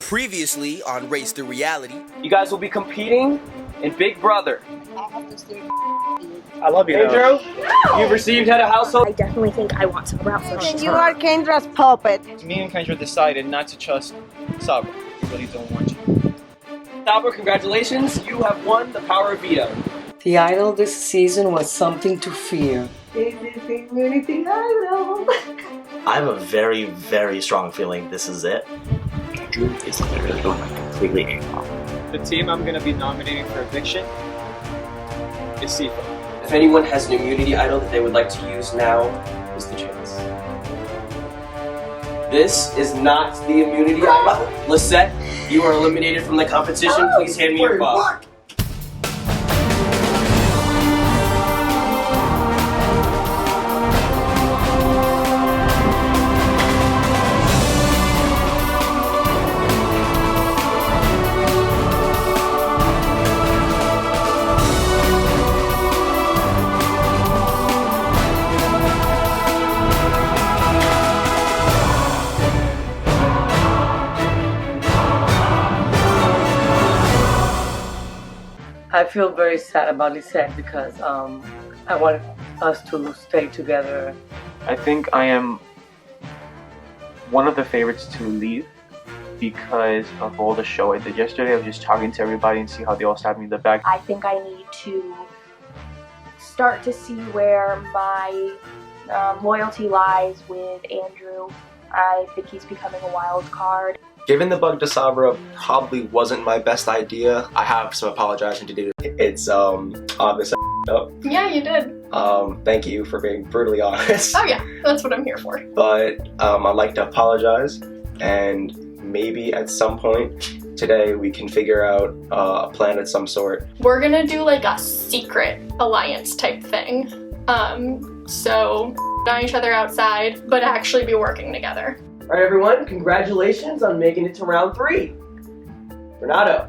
Previously on Race to Reality. You guys will be competing in Big Brother. I love you, Andrew. No. You've received head of household. I definitely think I want to route first. You are Kendra's puppet. Me and Kendra decided not to trust Sabra. We really don't want you. Sabra, congratulations. You have won the power of veto. The idol this season was something to fear. Is this the immunity idol? I have a very, very strong feeling this is it. Andrew is literally going like completely AWOL. The team I'm going to be nominating for eviction is Sifa. If anyone has an immunity idol that they would like to use, now is the chance. This is not the immunity idol. Lisette, you are eliminated from the competition. Please hand me your ball. I feel very sad about Lisette because I want us to stay together. I think I am one of the favorites to leave because of all the show I did yesterday. I was just talking to everybody and see how they all stabbed me in the back. I think I need to start to see where my loyalty lies with Andrew. I think he's becoming a wild card. Giving the bug to Sabra probably wasn't my best idea. I have some apologizing to do. It's obviously up. Yeah, you did. Thank you for being brutally honest. Oh yeah, that's what I'm here for. But I'd like to apologize, and maybe at some point today we can figure out a plan of some sort. We're gonna do like a secret alliance type thing. So on each other outside, but actually be working together. Alright everyone, congratulations on making it to round 3. Renato,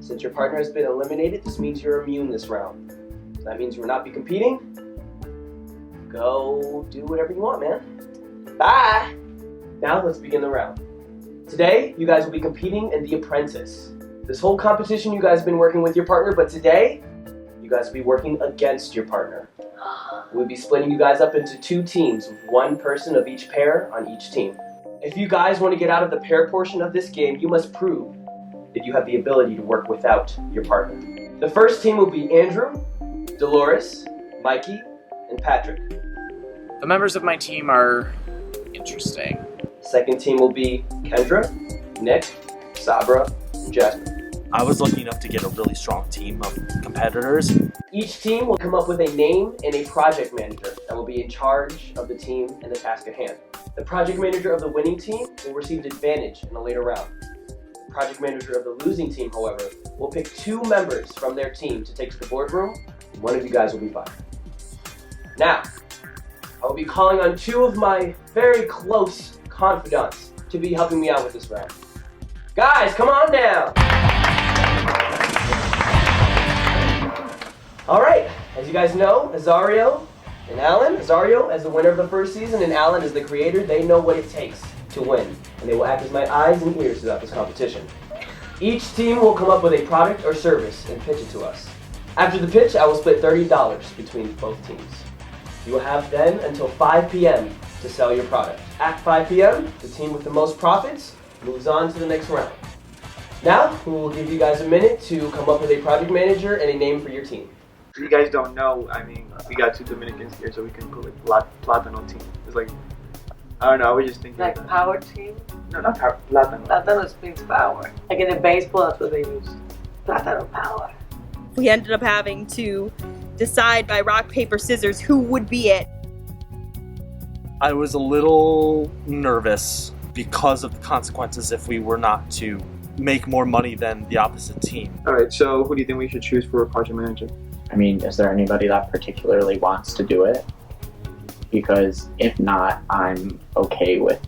since your partner has been eliminated, this means you're immune this round. So that means you will not be competing. Go do whatever you want, man. Bye! Now let's begin the round. Today, you guys will be competing in the Apprentice. This whole competition you guys have been working with your partner, but today, you guys will be working against your partner. We'll be splitting you guys up into 2 teams, with 1 person of each pair on each team. If you guys want to get out of the pair portion of this game, you must prove that you have the ability to work without your partner. The first team will be Andrew, Dolores, Mikey, and Patrick. The members of my team are interesting. Second team will be Kendra, Nick, Sabra, and Jasmine. I was lucky enough to get a really strong team of competitors. Each team will come up with a name and a project manager that will be in charge of the team and the task at hand. The project manager of the winning team will receive an advantage in a later round. The project manager of the losing team, however, will pick 2 members from their team to take to the boardroom, and one of you guys will be fired. Now, I will be calling on 2 of my very close confidants to be helping me out with this round. Guys, come on down! Alright, as you guys know, Azario and Alan, Azario as the winner of the first season and Alan as the creator, they know what it takes to win, and they will act as my eyes and ears throughout this competition. Each team will come up with a product or service and pitch it to us. After the pitch, I will split $30 between both teams. You will have then until 5 p.m. to sell your product. At 5 p.m., the team with the most profits moves on to the next round. Now, we will give you guys a minute to come up with a project manager and a name for your team. If you guys don't know, I mean, we got 2 Dominicans here, so we can put like Platano team. It's like, I don't know, I was just thinking Like that. power team? No, not power, Platano. Platano means power. Like in the baseball, that's what they use. Platano power. We ended up having to decide by rock, paper, scissors who would be it. I was a little nervous because of the consequences if we were not to make more money than the opposite team. Alright, so who do you think we should choose for a project manager? I mean, is there anybody that particularly wants to do it? Because if not, I'm okay with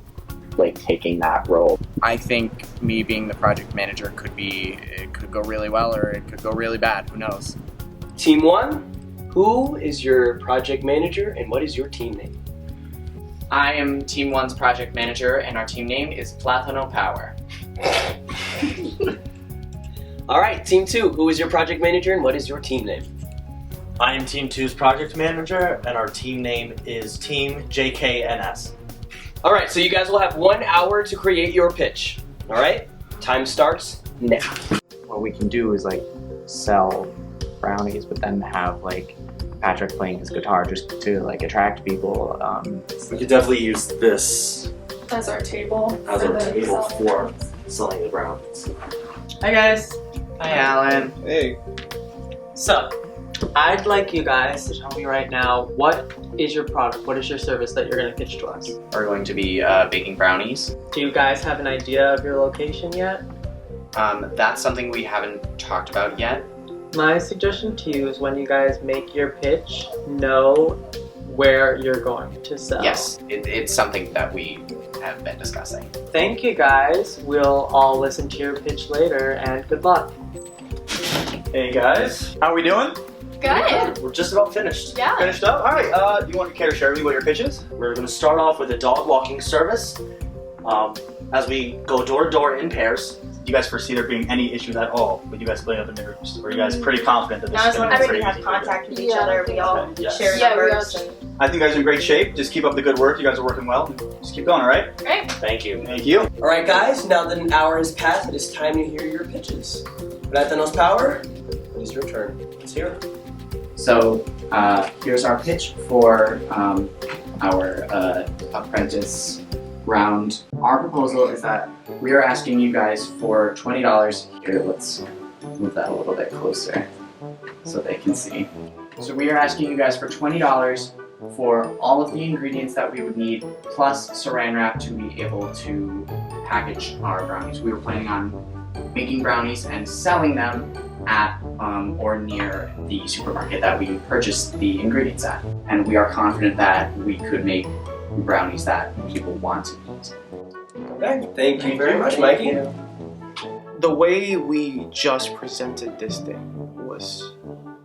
like taking that role. I think me being the project manager it could go really well or it could go really bad, who knows? Team 1, who is your project manager and what is your team name? I am Team 1's project manager and our team name is Platano Power. All right, Team 2, who is your project manager and what is your team name? I am Team 2's project manager, and our team name is Team JKNS. All right, so you guys will have 1 hour to create your pitch. All right, time starts now. What we can do is like sell brownies, but then have like Patrick playing his guitar just to like attract people. We could definitely use this As our table. as our table for selling the brownies. Hi guys. Hi Alan. Hey. So, I'd like you guys to tell me right now, what is your product? What is your service that you're going to pitch to us? We're going to be baking brownies. Do you guys have an idea of your location yet? That's something we haven't talked about yet. My suggestion to you is when you guys make your pitch, know where you're going to sell. Yes, it's something that we have been discussing. Thank you guys. We'll all listen to your pitch later, and good luck. Hey guys, how are we doing? Good. We're just about finished. Yeah. Finished up? All right. Do you want to care to share with me what your pitch is? We're going to start off with a dog walking service. As we go door to door in pairs. Do you guys foresee there being any issues at all with you guys splitting up into groups? Or are you guys pretty confident that this Now is as going long to as be we pretty have easy? contact with each other, we all Yes. share Yeah, we numbers. I think you guys are in great shape. Just keep up the good work. You guys are working well. Just keep going, all right? Great. Thank you. Thank you. All right, guys, now that an hour has passed, it is time to hear your pitches. Platanos Power, it is your turn. Let's hear it. So here's our pitch for our Apprentice round. Our proposal is that we are asking you guys for $20. Here, let's move that a little bit closer so they can see. So we are asking you guys for $20 for all of the ingredients that we would need, plus saran wrap to be able to package our brownies. We were planning on making brownies and selling them at or near the supermarket that we purchased the ingredients at. And we are confident that we could make brownies that people want to eat. Okay, thank you very much, Mikey. The way we just presented this thing was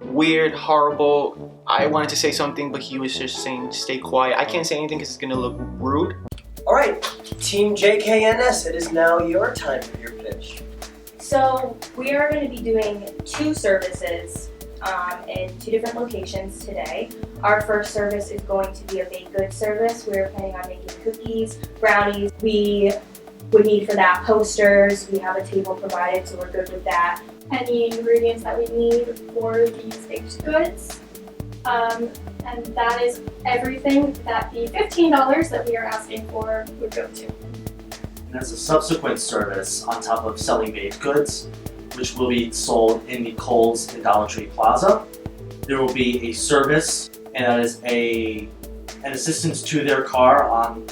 weird, horrible. I wanted to say something, but he was just saying stay quiet. I can't say anything because it's gonna look rude. All right, Team JKNS, it is now your time for your pitch. So we are going to be doing 2 services in 2 different locations today. Our first service is going to be a baked goods service. We're planning on making cookies, brownies. We would need for that posters. We have a table provided, so we're good with that. Any ingredients that we need for these baked goods. And that is everything that the $15 that we are asking for would go to. And as a subsequent service on top of selling baked goods, which will be sold in the Kohl's and Dollar Tree Plaza, there will be a service, and that is an assistance to their car on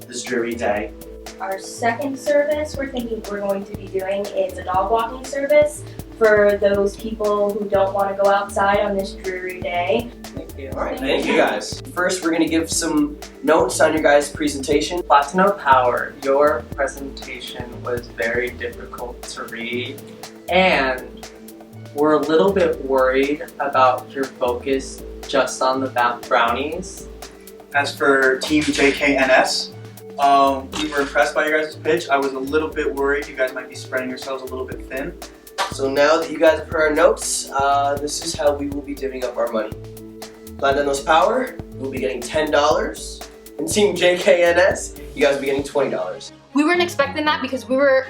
this dreary day. Our second service we're thinking we're going to be doing is a dog walking service for those people who don't want to go outside on this dreary day. Thank you. All right, thank you guys. First, we're going to give some notes on your guys' presentation. Platino Power, your presentation was very difficult to read, and we're a little bit worried about your focus just on the brownies. As for Team JKNS, we were impressed by your guys' pitch. I was a little bit worried you guys might be spreading yourselves a little bit thin. So now that you guys have heard our notes, this is how we will be divvying up our money. Platanos Power, you'll be getting $10. And Team JKNS, you guys will be getting $20. We weren't expecting that because we were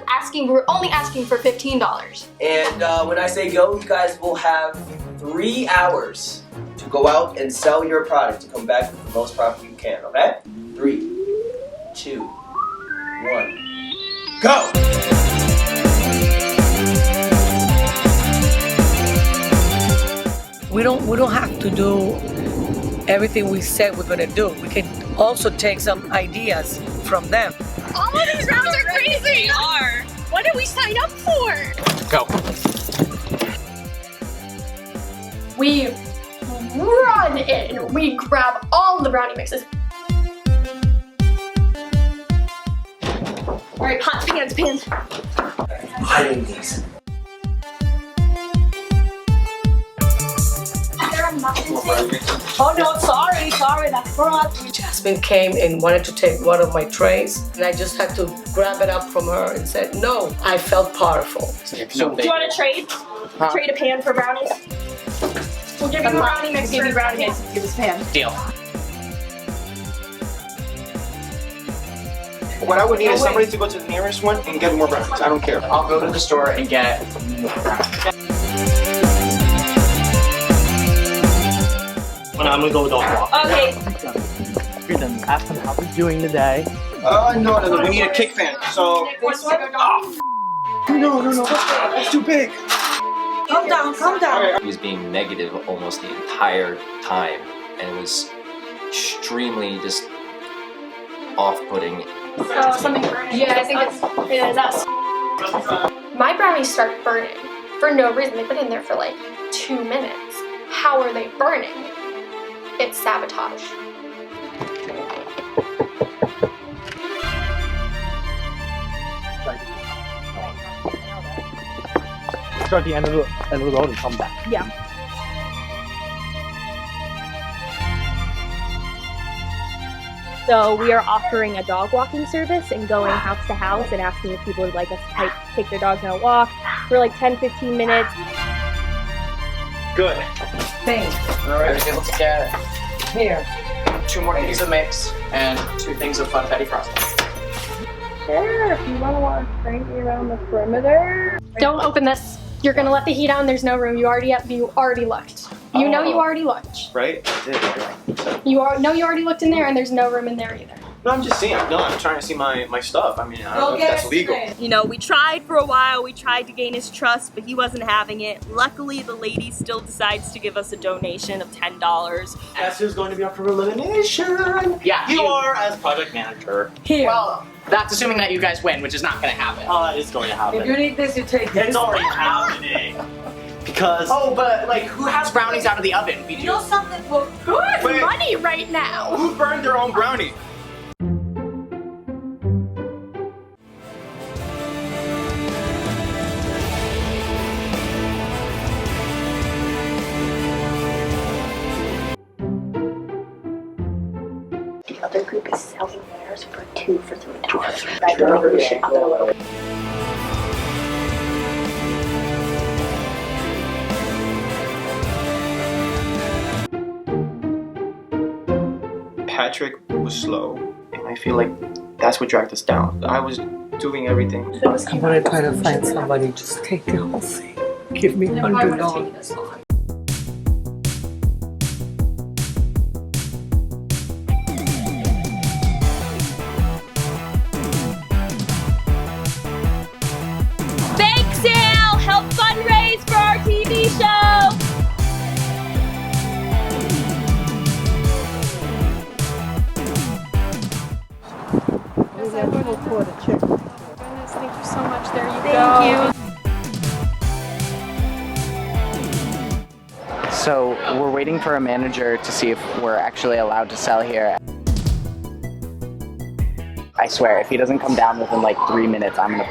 only asking for $15. And when I say go, you guys will have 3 hours to go out and sell your product to come back with the most profit you can, okay? 3, 2, 1, go! We don't have to do everything we said we're gonna do. We can also take some ideas from them. All of these rounds are crazy! What did we sign up for? Go. We run in. We grab all the brownie mixes. All right, pots, pans. Hiding these. Oh no, sorry, that's for us. Jasmine came and wanted to take one of my trays, and I just had to grabbed it up from her and said, no, I felt powerful. Do you want to trade? Trade a pan for brownies? We'll give you a brownie mix. Give you brownie mix. Give us a pan. Deal. What I would need is somebody to go to the nearest one and get more brownies. I don't care. I'll go to the store and get more brownies. I'm gonna go with dog walk. Okay. Then ask them how they're doing today. No. We need a kick fan. So. No. That's too big. Calm down, calm down. He was being negative almost the entire time, and it was extremely just off-putting. Yeah, I think it's us. My brownies start burning for no reason. They've been in there for like 2 minutes. How are they burning? It's sabotage. Start the end of the road and come back. Yeah. So we are offering a dog walking service and going house to house and asking if people would like us to take their dogs on a walk for like 10-15 minutes. Good. Thanks. All right, I was able to get Here. 2 more pizza mix and 2 things of funfetti frosting. Sure, if you want to walk frankly around the perimeter. Don't open this. You're gonna let the heat on. There's no room. You already looked. You know you already looked. Right? I did. You already looked in there, and there's no room in there either. No, I'm just saying. No, I'm trying to see my stuff. I mean, I don't know if that's legal. You know, we tried for a while, we tried to gain his trust, but he wasn't having it. Luckily, the lady still decides to give us a donation of $10. Guess who's going to be up for elimination? Yeah, You are as project manager. Here. Well, that's assuming that you guys win, which is not going to happen. Oh, it is going to happen. If you need this, you take this. It's already happening. Because. Oh, but like, who has brownies out of the oven? We do. You know something? Well, Who has Wait. money right now? Who burned their own brownie? The other group is selling theirs for $2 for $3. That donation up a little bit. Patrick was slow, and I feel like that's what dragged us down. I was doing everything. I'm gonna try to find somebody. Just take the whole thing. Give me $100. Bake sale! Help fundraise for our TV show! Thank you so much. There you go. Thank you. So we're waiting for a manager to see if we're actually allowed to sell here. I swear, if he doesn't come down within like 3 minutes, I'm gonna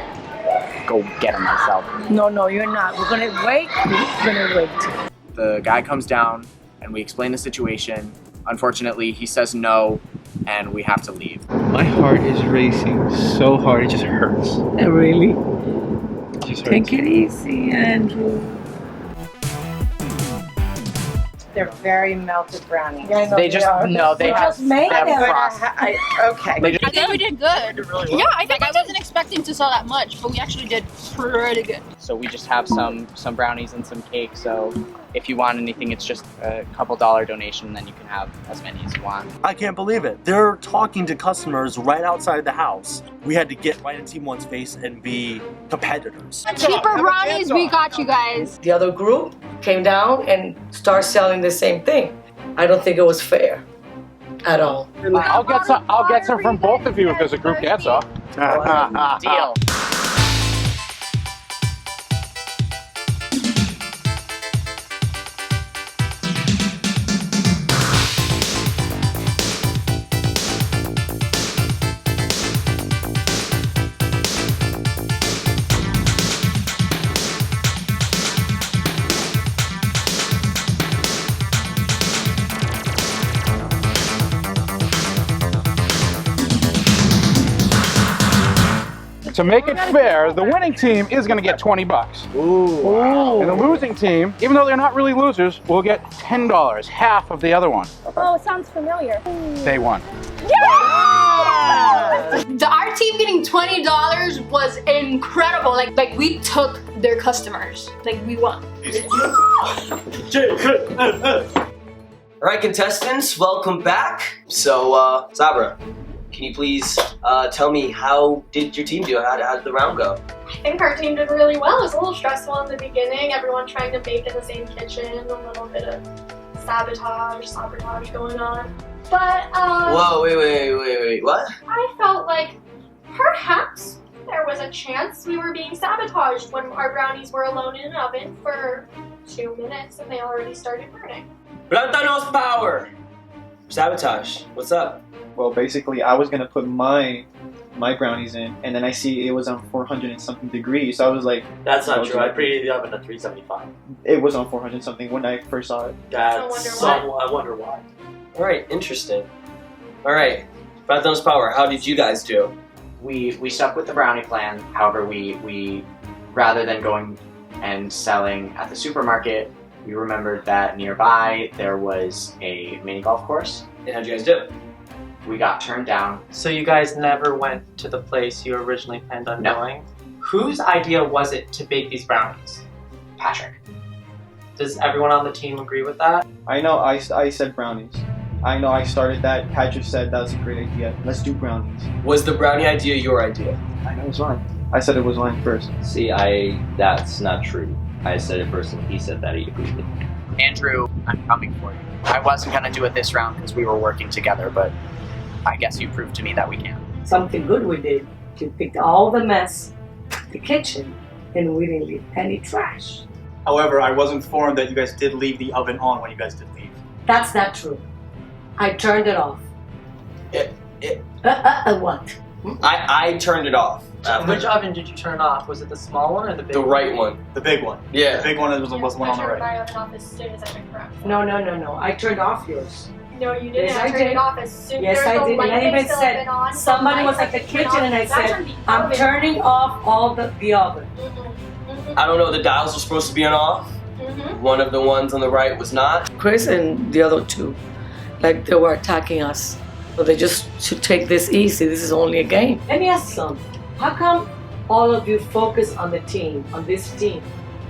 go get him myself. No, you're not. We're gonna wait. We're gonna wait. The guy comes down and we explain the situation. Unfortunately, he says no, and we have to leave. My heart is racing so hard, it just hurts. Really? It just hurts. Take it easy, Andrew. They're very melted brownies. Yeah, I know They just are. no, they We have just made they have them. frost. Okay. They just- I think we did good. really Yeah, I think I wasn't expecting to sell that much, but we actually did pretty good. So we just have some brownies and some cake. So if you want anything, it's just a couple $1 donation, and then you can have as many as you want. I can't believe it. They're talking to customers right outside the house. We had to get right in Team 1's face and be competitors. Cheaper brownies, we got you guys. The other group came down and started selling the same thing. I don't think it was fair at all. I'll get some from both of you if there's a group dancer. Deal. to make it fair, the winning team is going to get 20 bucks. Ooh. And the losing team, even though they're not really losers, will get $10, half of the other one. Oh, it sounds familiar. They won. Our team getting $20 was incredible. Like we took their customers. Like we won. All right, contestants, welcome back. So, Sabra, can you please tell me how did your team do? How did the round go? I think our team did really well. It was a little stressful in the beginning. Everyone trying to bake in the same kitchen. A little bit of sabotage going on. But, Whoa, wait, what? I felt like perhaps there was a chance we were being sabotaged when our brownies were alone in an oven for 2 minutes and they already started burning. Plantanos power! Sabotage, what's up? Well, basically, I was gonna put my brownies in, and then I see it was on 400 and something degrees, so I was like... That's not true. I preheated the oven at 375. It was on 400 something when I first saw it. I wonder why. All right, interesting. All right, Plantanos power, how did you guys do? We stuck with the brownie plan. However, we rather than going and selling at the supermarket, we remembered that nearby there was a mini golf course. And how'd you guys do? We got turned down. So you guys never went to the place you originally planned on going? Whose idea was it to bake these brownies? Patrick. Does everyone on the team agree with that? I know I said brownies. I know I started that. Patrick said that was a great idea. Let's do brownies. Was the brownie idea your idea? I know it was mine. I said it was mine first. See, that's not true. I said it first and he said that he agreed with me. Andrew, I'm coming for you. I wasn't gonna do it this round because we were working together, but I guess you proved to me that we can. Something good we did. We picked all the mess, the kitchen, and we didn't leave any trash. However, I was informed that you guys did leave the oven on when you guys did leave. That's not true. I turned it off. What? I turned it off. Which oven did you turn off? Was it the small one or the big one? The right one. The big one. Yeah. The big one was the one on the right. I turned my oven off as soon as I picked her up. No. I turned off yours. No, you didn't. Yes, I I turned did. it off as soon Yes, as I the did. And light I even still said, had been on. somebody was at the kitchen and I said, I'm turning off all the oven. I don't know, the dials were supposed to be on off. One of the ones on the right was not. Chris and the other two, like they were attacking us. So they just should take this easy. This is only a game. Let me ask something. How come all of you focus on the team, on this team,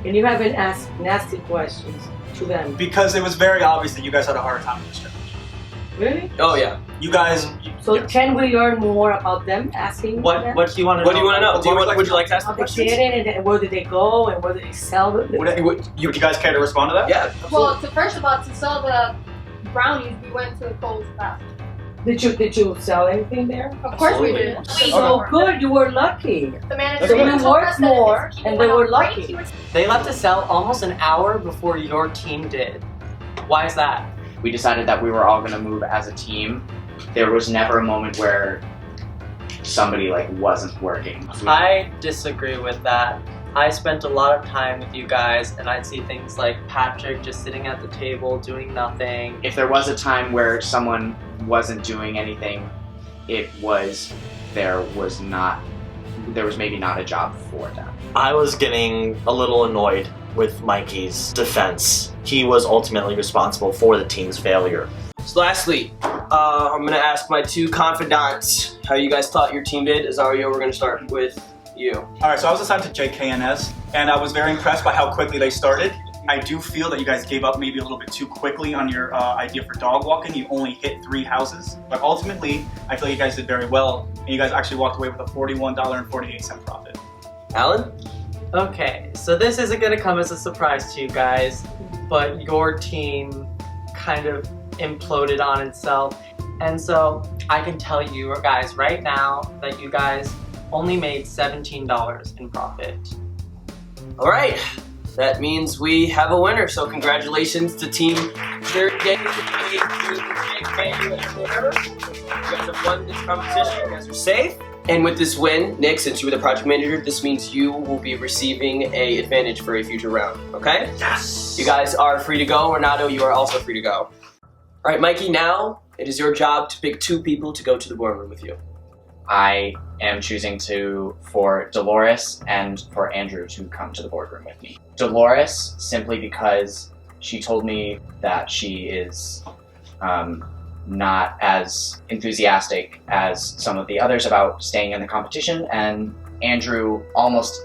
and you haven't asked nasty questions to them? Because it was very obvious that you guys had a hard time with this challenge. Really? Oh yeah. You guys. So can we learn more about them? Asking them? What do you want to know? What do you want to know? Would you like to ask the How they questions? did it, and where did they go, and where did they sell it? Would you guys care to respond to that? Yeah. Well, so first of all, to sell the brownies, we went to the Kohl's bathroom. Did you sell anything there? Of course we did. So good, you were lucky. The manager So we told us worked that more, if and they were great, lucky. They left to sell almost an hour before your team did. Why is that? We decided that we were all gonna move as a team. There was never a moment where somebody wasn't working. I disagree with that. I spent a lot of time with you guys and I'd see things like Patrick just sitting at the table doing nothing. If there was a time where someone wasn't doing anything, there was maybe not a job for them. I was getting a little annoyed with Mikey's defense. He was ultimately responsible for the team's failure. So lastly, I'm gonna ask my two confidants how you guys thought your team did. Azario, we're gonna start with you. Alright, so I was assigned to JKNS, and I was very impressed by how quickly they started. I do feel that you guys gave up maybe a little bit too quickly on your idea for dog walking. You only hit 3 houses, but ultimately, I feel like you guys did very well, and you guys actually walked away with a $41.48 profit. Alan? Okay, so this isn't gonna come as a surprise to you guys, but your team kind of imploded on itself. And so I can tell you guys right now that you guys only made $17 in profit. All right, that means we have a winner. So congratulations to Team Jerry Day. You guys have won this competition. You guys are safe. And with this win, Nick, since you were the project manager, this means you will be receiving an advantage for a future round, okay? Yes! You guys are free to go. Renato, you are also free to go. All right, Mikey, now it is your job to pick 2 people to go to the boardroom with you. I am choosing for Dolores and for Andrew to come to the boardroom with me. Dolores, simply because she told me that she is not as enthusiastic as some of the others about staying in the competition, and Andrew, almost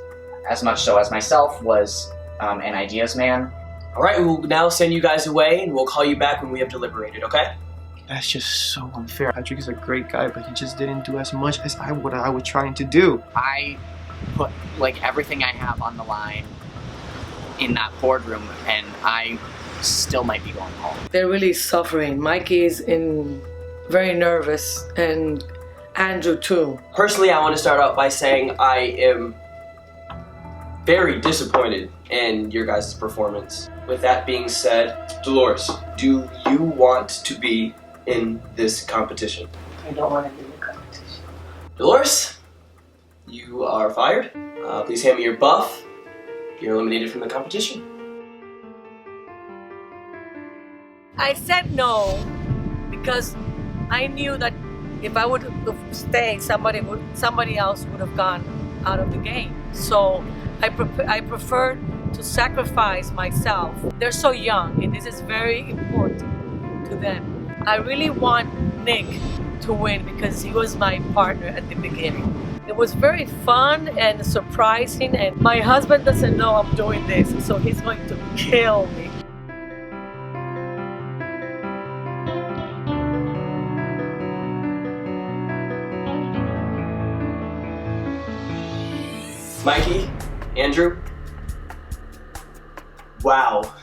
as much so as myself, was an ideas man. All right, we'll now send you guys away, and we'll call you back when we have deliberated, okay? That's just so unfair. Patrick is a great guy, but he just didn't do as much as I was trying to do. I put like everything I have on the line in that boardroom, and I still might be going home. They're really suffering. Mikey is very nervous, and Andrew too. Personally, I want to start out by saying I am very disappointed in your guys' performance. With that being said, Dolores, do you want to be in this competition? I don't want to be in the competition. Dolores, you are fired. Please hand me your buff. You're eliminated from the competition. I said no because I knew that if I would have stayed, somebody else would have gone out of the game. So I prefer to sacrifice myself. They're so young, and this is very important to them. I really want Nick to win because he was my partner at the beginning. It was very fun and surprising, and my husband doesn't know I'm doing this, so he's going to kill me. Mikey, Andrew, wow.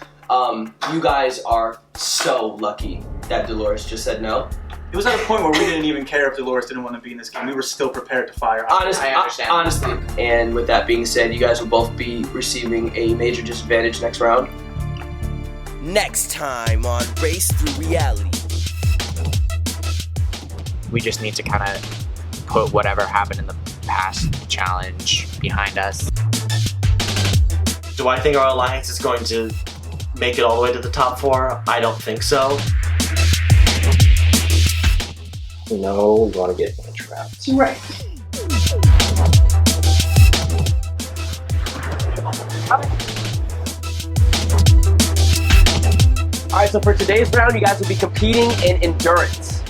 You guys are so lucky that Dolores just said no. It was at a point where we didn't even care if Dolores didn't want to be in this game. We were still prepared to fire. Honestly, and with that being said, you guys will both be receiving a major disadvantage next round. Next time on Race Through Reality. We just need to kind of put whatever happened in the past challenge behind us. Do I think our alliance is going to make it all the way to the top 4? I don't think so. No, we want to get trapped. Right. All right, so for today's round, you guys will be competing in endurance.